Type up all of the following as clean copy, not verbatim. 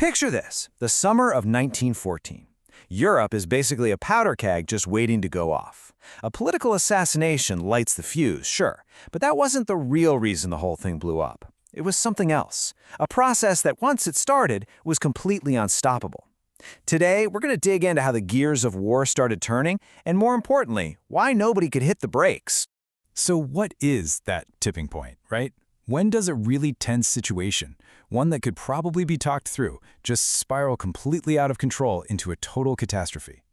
Picture this, the summer of 1914. Europe is basically a powder keg just waiting to go off. A political assassination lights the fuse, sure, but that wasn't the real reason the whole thing blew up. It was something else, a process that once it started was completely unstoppable. Today, we're going to dig into how the gears of war started turning, and more importantly, why nobody could hit the brakes. So what is that tipping point, right? When does a really tense situation, one that could probably be talked through, just spiral completely out of control into a total catastrophe?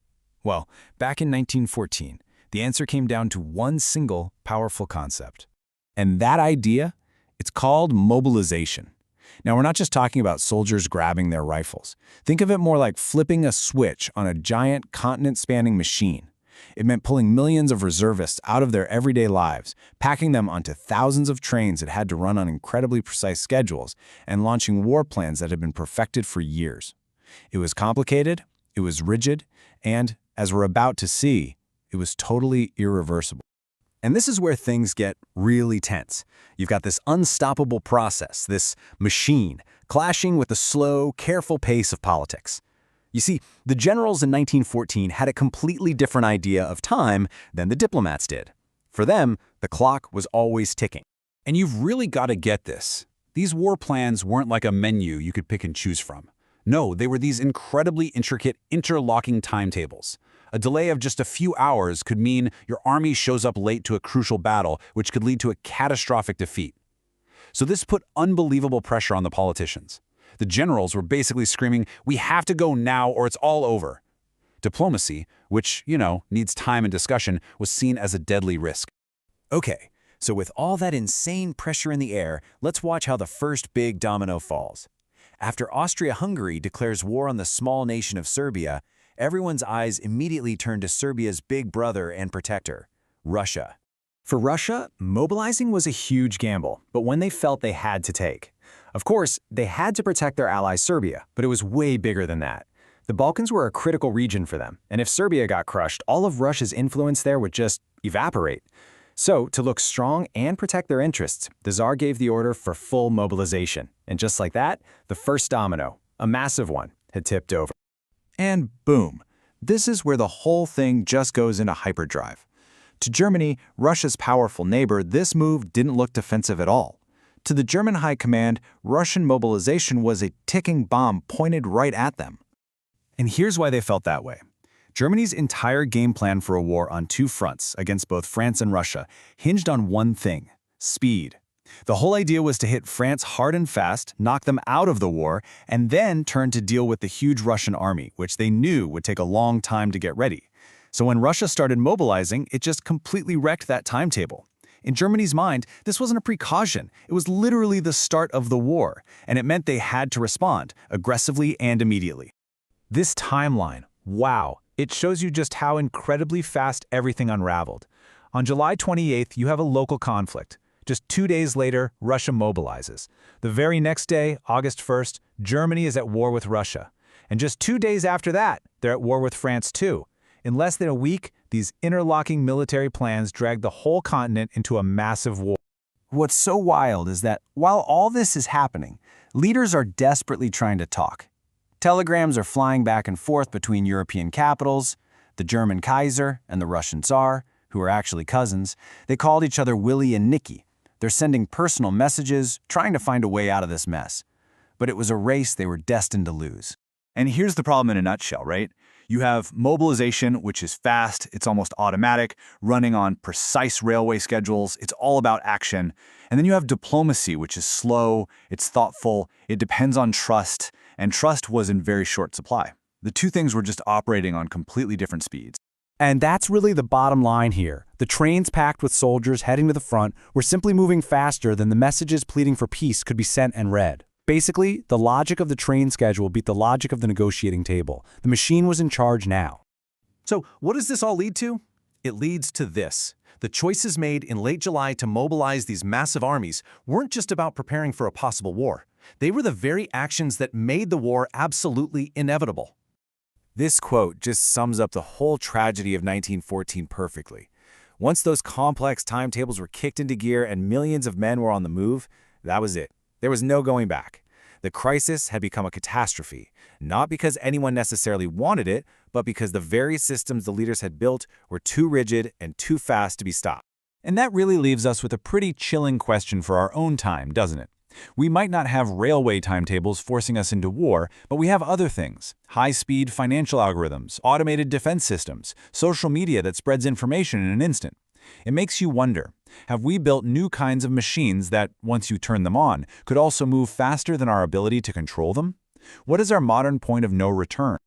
Well, back in 1914, the answer came down to one single powerful concept. And that idea? It's called mobilization. Now, we're not just talking about soldiers grabbing their rifles. Think of it more like flipping a switch on a giant continent-spanning machine. It meant pulling millions of reservists out of their everyday lives, packing them onto thousands of trains that had to run on incredibly precise schedules, and launching war plans that had been perfected for years. It was complicated, it was rigid, and, as we're about to see, it was totally irreversible. And this is where things get really tense. You've got this unstoppable process, this machine, clashing with the slow, careful pace of politics. You see, the generals in 1914 had a completely different idea of time than the diplomats did. For them, the clock was always ticking. And you've really got to get this. These war plans weren't like a menu you could pick and choose from. No, they were these incredibly intricate, interlocking timetables. A delay of just a few hours could mean your army shows up late to a crucial battle, which could lead to a catastrophic defeat. So this put unbelievable pressure on the politicians. The generals were basically screaming, "We have to go now or it's all over." Diplomacy, which, needs time and discussion, was seen as a deadly risk. Okay, so with all that insane pressure in the air, let's watch how the first big domino falls. After Austria-Hungary declares war on the small nation of Serbia, everyone's eyes immediately turn to Serbia's big brother and protector, Russia. For Russia, mobilizing was a huge gamble, but one they felt they had to take. Of course, they had to protect their ally Serbia, but it was way bigger than that. The Balkans were a critical region for them, and if Serbia got crushed, all of Russia's influence there would just evaporate. So, to look strong and protect their interests, the Tsar gave the order for full mobilization. And just like that, the first domino, a massive one, had tipped over. And boom, this is where the whole thing just goes into hyperdrive. To Germany, Russia's powerful neighbor, this move didn't look defensive at all. To the German High Command, Russian mobilization was a ticking bomb pointed right at them. And here's why they felt that way. Germany's entire game plan for a war on two fronts against both France and Russia hinged on one thing: speed. The whole idea was to hit France hard and fast, knock them out of the war, and then turn to deal with the huge Russian army, which they knew would take a long time to get ready. So when Russia started mobilizing, it just completely wrecked that timetable. In Germany's mind, this wasn't a precaution. It was literally the start of the war, and it meant they had to respond, aggressively and immediately. This timeline, wow, it shows you just how incredibly fast everything unraveled. On July 28th, you have a local conflict. Just 2 days later, Russia mobilizes. The very next day, August 1st, Germany is at war with Russia. And just 2 days after that, they're at war with France too. In less than a week, these interlocking military plans dragged the whole continent into a massive war. What's so wild is that while all this is happening, leaders are desperately trying to talk. Telegrams are flying back and forth between European capitals, the German Kaiser and the Russian Tsar, who are actually cousins. They called each other Willie and Nicky. They're sending personal messages, trying to find a way out of this mess. But it was a race they were destined to lose. And here's the problem in a nutshell, right? You have mobilization, which is fast, it's almost automatic, running on precise railway schedules, it's all about action. And then you have diplomacy, which is slow, it's thoughtful, it depends on trust, and trust was in very short supply. The two things were just operating on completely different speeds. And that's really the bottom line here. The trains packed with soldiers heading to the front were simply moving faster than the messages pleading for peace could be sent and read. Basically, the logic of the train schedule beat the logic of the negotiating table. The machine was in charge now. So what does this all lead to? It leads to this. The choices made in late July to mobilize these massive armies weren't just about preparing for a possible war. They were the very actions that made the war absolutely inevitable. This quote just sums up the whole tragedy of 1914 perfectly. Once those complex timetables were kicked into gear and millions of men were on the move, that was it. There was no going back. The crisis had become a catastrophe, not because anyone necessarily wanted it, but because the very systems the leaders had built were too rigid and too fast to be stopped. And that really leaves us with a pretty chilling question for our own time, doesn't it? We might not have railway timetables forcing us into war, but we have other things. High-speed financial algorithms, automated defense systems, social media that spreads information in an instant. It makes you wonder, have we built new kinds of machines that, once you turn them on, could also move faster than our ability to control them? What is our modern point of no return?